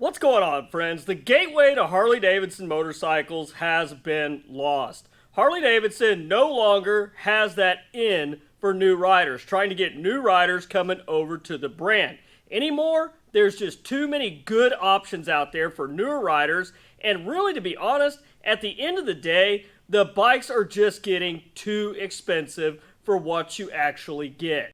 What's going on, friends? The gateway to Harley-Davidson motorcycles has been lost. Harley-Davidson no longer has that in for new riders, trying to get new riders coming over to the brand. Anymore, there's just too many good options out there for newer riders, and really, to be honest, at the end of the day, the bikes are just getting too expensive for what you actually get.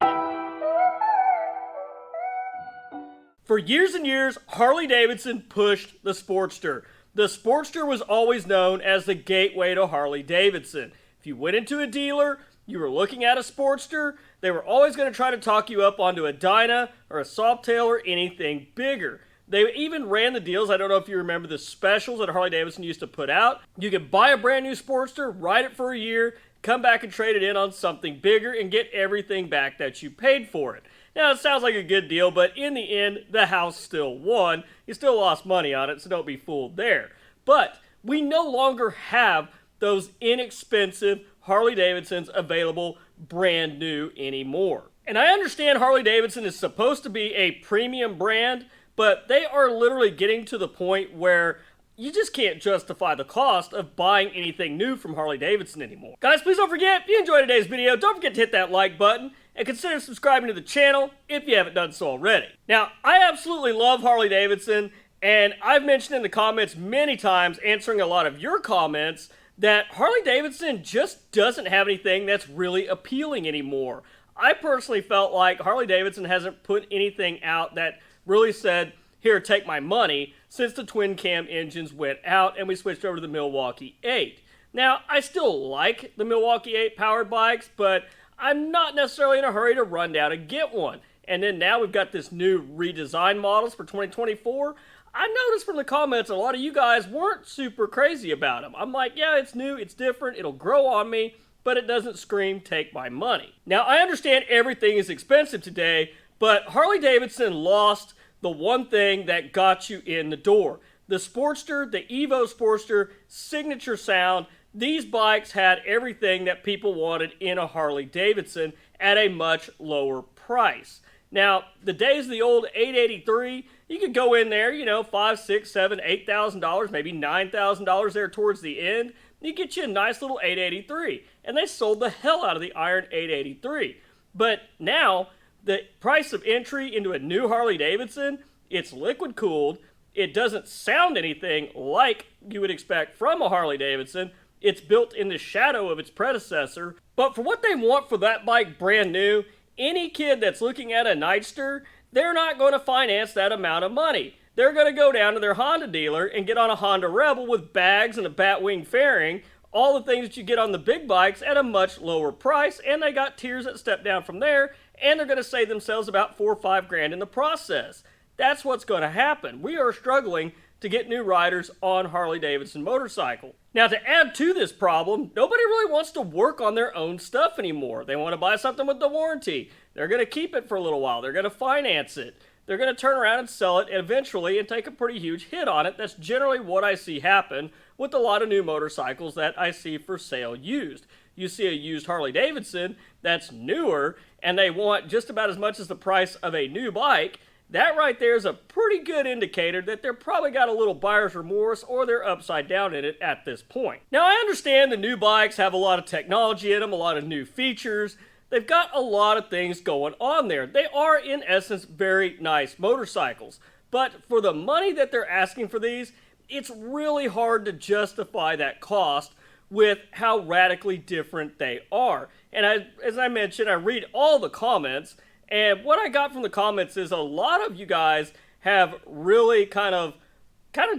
For years and years, Harley-Davidson pushed the Sportster. The Sportster was always known as the gateway to Harley-Davidson. If you went into a dealer, you were looking at a Sportster, they were always going to try to talk you up onto a Dyna or a Softail or anything bigger. They even ran the deals, I don't know if you remember the specials that Harley-Davidson used to put out. You could buy a brand new Sportster, ride it for a year, come back and trade it in on something bigger and get everything back that you paid for it. Now, it sounds like a good deal, but in the end, the house still won. You still lost money on it, so don't be fooled there. But we no longer have those inexpensive Harley-Davidsons available brand new anymore. And I understand Harley-Davidson is supposed to be a premium brand, but they are literally getting to the point where you just can't justify the cost of buying anything new from Harley-Davidson anymore. Guys, please don't forget, if you enjoyed today's video, don't forget to hit that like button and consider subscribing to the channel if you haven't done so already. Now, I absolutely love Harley-Davidson, and I've mentioned in the comments many times, answering a lot of your comments, that Harley-Davidson just doesn't have anything that's really appealing anymore. I personally felt like Harley-Davidson hasn't put anything out that really said, here, take my money, since the twin cam engines went out and we switched over to the Milwaukee 8. Now, I still like the Milwaukee 8 powered bikes, but I'm not necessarily in a hurry to run down and get one. And then now we've got this new redesigned models for 2024. I noticed from the comments a lot of you guys weren't super crazy about them. I'm like, yeah, it's new, it's different, it'll grow on me, but it doesn't scream, take my money. Now, I understand everything is expensive today, but Harley-Davidson lost the one thing that got you in the door. The Sportster, the Evo Sportster, signature sound, these bikes had everything that people wanted in a Harley-Davidson at a much lower price. Now, the days of the old 883, you could go in there, $5, $6, $7, $8,000, maybe $9,000 there towards the end. You get you a nice little 883, and they sold the hell out of the Iron 883. But now, the price of entry into a new Harley-Davidson, it's liquid cooled. It doesn't sound anything like you would expect from a Harley-Davidson. It's built in the shadow of its predecessor. But for what they want for that bike brand new, any kid that's looking at a Nightster, they're not going to finance that amount of money. They're going to go down to their Honda dealer and get on a Honda Rebel with bags and a Batwing fairing, all the things that you get on the big bikes at a much lower price, and they got tiers that step down from there, and they're going to save themselves about $4 or $5 grand in the process. That's what's going to happen. We are struggling to get new riders on Harley-Davidson motorcycle. Now, to add to this problem, nobody really wants to work on their own stuff anymore. They want to buy something with the warranty. They're going to keep it for a little while. They're going to finance it. They're going to turn around and sell it eventually and take a pretty huge hit on it. That's generally what I see happen with a lot of new motorcycles that I see for sale used. You see a used Harley-Davidson that's newer, and they want just about as much as the price of a new bike. That right there is a pretty good indicator that they're probably got a little buyer's remorse or they're upside down in it at this point. Now, I understand the new bikes have a lot of technology in them, a lot of new features. They've got a lot of things going on there. They are, in essence, very nice motorcycles. But for the money that they're asking for these, it's really hard to justify that cost with how radically different they are. And as I mentioned, I read all the comments, and what I got from the comments is a lot of you guys have really kind of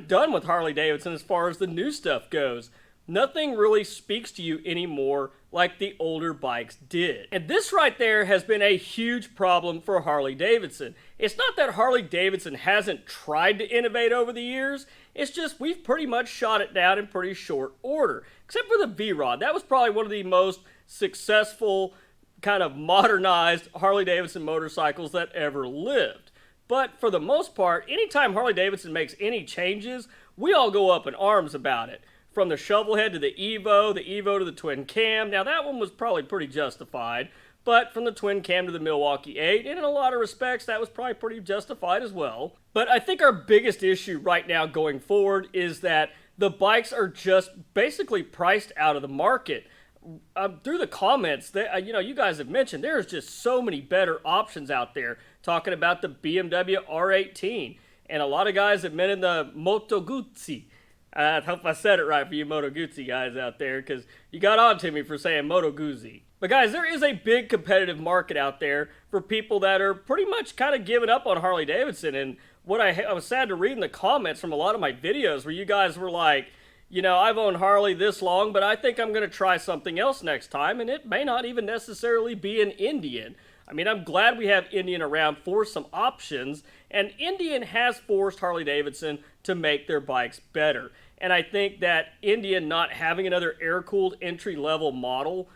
done with Harley-Davidson as far as the new stuff goes. Nothing really speaks to you anymore like the older bikes did. And this right there has been a huge problem for Harley-Davidson. It's not that Harley-Davidson hasn't tried to innovate over the years. It's just we've pretty much shot it down in pretty short order. Except for the V-Rod. That was probably one of the most successful kind of modernized Harley-Davidson motorcycles that ever lived. But for the most part, anytime Harley-Davidson makes any changes, we all go up in arms about it. From the shovelhead to the Evo to the twin cam. Now that one was probably pretty justified, but from the twin cam to the Milwaukee 8, and in a lot of respects, that was probably pretty justified as well. But I think our biggest issue right now going forward is that the bikes are just basically priced out of the market. Through the comments, you guys have mentioned there's just so many better options out there. Talking about the BMW R18, and a lot of guys have mentioned the Moto Guzzi. I hope I said it right for you Moto Guzzi guys out there, because you got on to me for saying Moto Guzzi. But guys, there is a big competitive market out there for people that are pretty much kind of giving up on Harley-Davidson. And what I was sad to read in the comments from a lot of my videos where you guys were like, I've owned Harley this long, but I think I'm going to try something else next time, and it may not even necessarily be an Indian. I mean, I'm glad we have Indian around for some options, and Indian has forced Harley-Davidson to make their bikes better. And I think that Indian not having another air-cooled entry-level model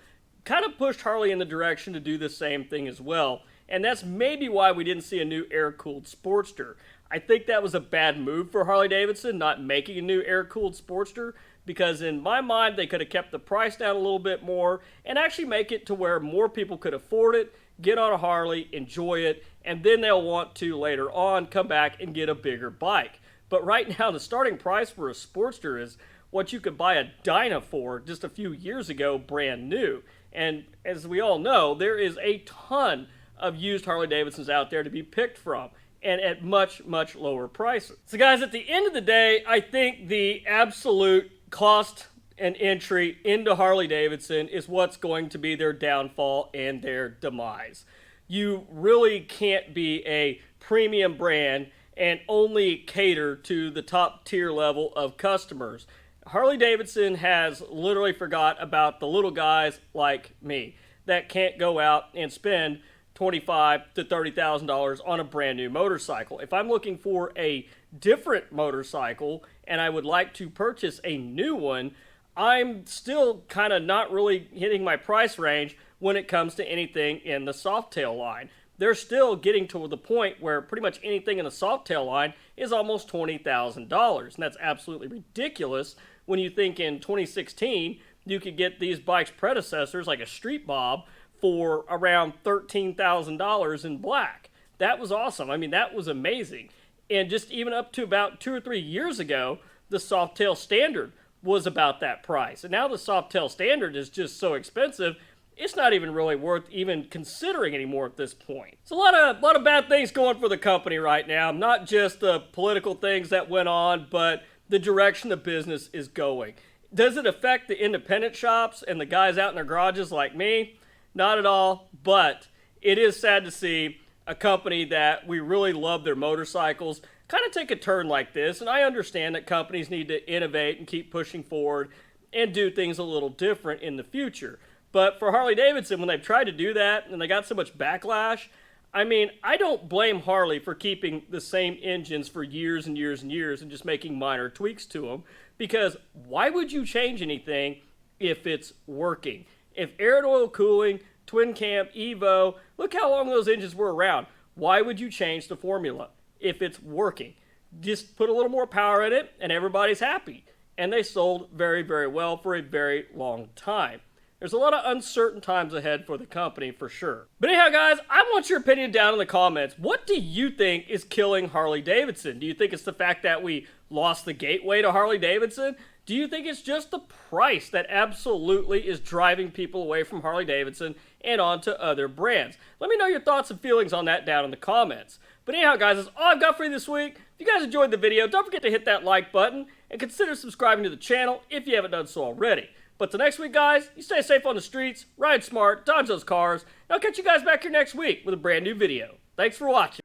kind of pushed Harley in the direction to do the same thing as well. And that's maybe why we didn't see a new air-cooled Sportster. I think that was a bad move for Harley-Davidson, not making a new air-cooled Sportster, because in my mind, they could have kept the price down a little bit more and actually make it to where more people could afford it, get on a Harley, enjoy it, and then they'll want to later on come back and get a bigger bike. But right now, the starting price for a Sportster is what you could buy a Dyna for just a few years ago, brand new. And as we all know, there is a ton of used Harley-Davidsons out there to be picked from, and at much, much lower prices. So guys, at the end of the day, I think the absolute cost and entry into Harley-Davidson is what's going to be their downfall and their demise. You really can't be a premium brand and only cater to the top tier level of customers. Harley-Davidson has literally forgot about the little guys like me that can't go out and spend $25,000 to $30,000 on a brand new motorcycle. If I'm looking for a different motorcycle and I would like to purchase a new one, I'm still kind of not really hitting my price range when it comes to anything in the Softail line. They're still getting to the point where pretty much anything in the Softail line is almost $20,000. And that's absolutely ridiculous when you think in 2016, you could get these bikes' predecessors, like a Street Bob, for around $13,000 in black. That was awesome. I mean, that was amazing. And just even up to about 2 or 3 years ago, the Softail Standard was about that price. And now the Softail Standard is just so expensive, it's not even really worth even considering anymore at this point. It's a lot of bad things going for the company right now. Not just the political things that went on, but the direction the business is going. Does it affect the independent shops and the guys out in their garages like me? Not at all, but it is sad to see a company that we really love their motorcycles kind of take a turn like this. And I understand that companies need to innovate and keep pushing forward and do things a little different in the future. But for Harley-Davidson, when they've tried to do that and they got so much backlash, I mean, I don't blame Harley for keeping the same engines for years and years and years and just making minor tweaks to them, because why would you change anything if it's working? If air and oil cooling, twin cam, Evo, look how long those engines were around. Why would you change the formula if it's working? Just put a little more power in it and everybody's happy. And they sold very, very well for a very long time. There's a lot of uncertain times ahead for the company, for sure. But anyhow, guys, I want your opinion down in the comments. What do you think is killing Harley-Davidson? Do you think it's the fact that we lost the gateway to Harley-Davidson? Do you think it's just the price that absolutely is driving people away from Harley-Davidson and onto other brands? Let me know your thoughts and feelings on that down in the comments. But anyhow, guys, that's all I've got for you this week. If you guys enjoyed the video, don't forget to hit that like button and consider subscribing to the channel if you haven't done so already. But till next week, guys, you stay safe on the streets, ride smart, dodge those cars, and I'll catch you guys back here next week with a brand new video. Thanks for watching.